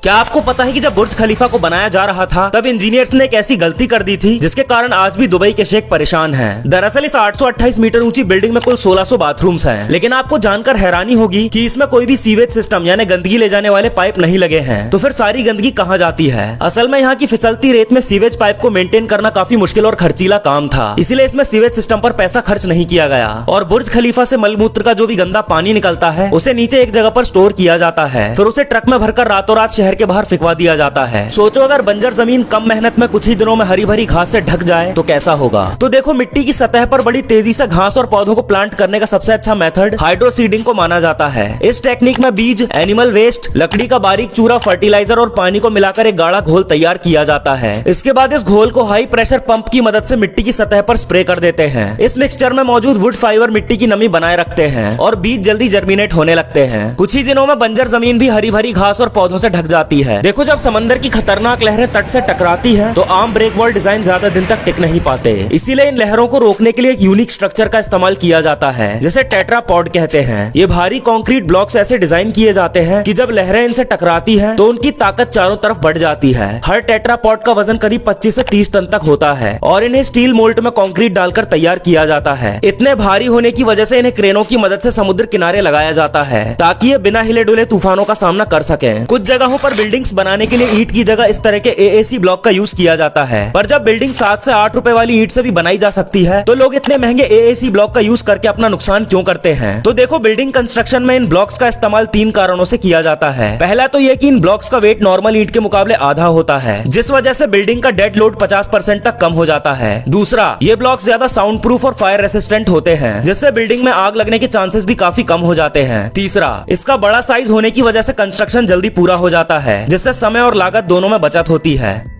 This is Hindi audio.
क्या आपको पता है कि जब बुर्ज खलीफा को बनाया जा रहा था तब इंजीनियर्स ने एक ऐसी गलती कर दी थी जिसके कारण आज भी दुबई के शेख परेशान हैं। दरअसल इस 828 मीटर ऊंची बिल्डिंग में कुल 1600 बाथरूम्स हैं, लेकिन आपको जानकर हैरानी होगी कि इसमें कोई भी सीवेज सिस्टम यानी गंदगी ले जाने वाले पाइप नहीं लगे हैं। तो फिर सारी गंदगी कहाँ जाती है? असल में यहाँ की फिसलती रेत में सीवेज पाइप को मेंटेन करना काफी मुश्किल और खर्चीला काम था, इसलिए इसमें सीवेज सिस्टम पर पैसा खर्च नहीं किया गया और बुर्ज खलीफा से मलमूत्र का जो भी गंदा पानी निकलता है उसे नीचे एक जगह पर स्टोर किया जाता है, फिर उसे ट्रक में भरकर रातों रात शहर के बाहर फिकवा दिया जाता है। सोचो अगर बंजर जमीन कम मेहनत में कुछ ही दिनों में हरी भरी घास से ढक जाए तो कैसा होगा। तो देखो, मिट्टी की सतह पर बड़ी तेजी से घास और पौधों को प्लांट करने का सबसे अच्छा मेथड हाइड्रो सीडिंग को माना जाता है। इस टेक्निक में बीज, एनिमल वेस्ट, लकड़ी का बारीक चूरा, फर्टिलाइजर और पानी को मिलाकर एक गाढ़ा घोल तैयार किया जाता है। इसके बाद इस घोल को हाई प्रेशर पंप की मदद से मिट्टी की सतह पर स्प्रे कर देते हैं। इस मिक्सचर में मौजूद वुड फाइबर मिट्टी की नमी बनाए रखते हैं और बीज जल्दी जर्मिनेट होने लगते हैं। कुछ ही दिनों में बंजर जमीन भी हरी भरी घास और पौधों से ढक जाती है। देखो, जब समंदर की खतरनाक लहरें तट से टकराती हैं, तो आम ब्रेक वॉल डिजाइन ज्यादा दिन तक टिक नहीं पाते। इसीलिए इन लहरों को रोकने के लिए एक यूनिक स्ट्रक्चर का इस्तेमाल किया जाता है, जिसे टेट्रापॉड कहते हैं। ये भारी कंक्रीट ब्लॉक्स ऐसे डिजाइन किए जाते हैं कि जब लहरें इनसे टकराती हैं, तो उनकी ताकत चारों तरफ बढ़ जाती है। हर टेट्रापॉड का वजन करीब 25 से 30 टन तक होता है और इन्हें स्टील मोल्ड में कंक्रीट डालकर तैयार किया जाता है। इतने भारी होने की वजह से इन्हें क्रेनों की मदद से समुद्र किनारे लगाया जाता है ताकि ये बिना हिले डुले तूफानों का सामना कर सकें। कुछ जगहों पर बिल्डिंग्स बनाने के लिए ईंट की जगह इस तरह के एएसी ब्लॉक का यूज किया जाता है, पर जब बिल्डिंग 7 से 8 रुपए वाली ईंट से भी बनाई जा सकती है तो लोग इतने महंगे एएसी ब्लॉक का यूज करके अपना नुकसान क्यों करते हैं। तो देखो, बिल्डिंग कंस्ट्रक्शन में इन ब्लॉक्स का इस्तेमाल 3 कारणों से किया जाता है। पहला तो ये कि इन ब्लॉक्स का वेट नॉर्मल ईंट के मुकाबले आधा होता है, जिस वजह से बिल्डिंग का डेड लोड 50% तक कम हो जाता है। दूसरा, ये ब्लॉक्स ज्यादा साउंड प्रूफ और फायर रेसिस्टेंट होते हैं, जिससे बिल्डिंग में आग लगने के चांसेस भी काफी कम हो जाते हैं। तीसरा, इसका बड़ा साइज होने की वजह से कंस्ट्रक्शन जल्दी पूरा हो जाता है, जिससे समय और लागत दोनों में बचत होती है।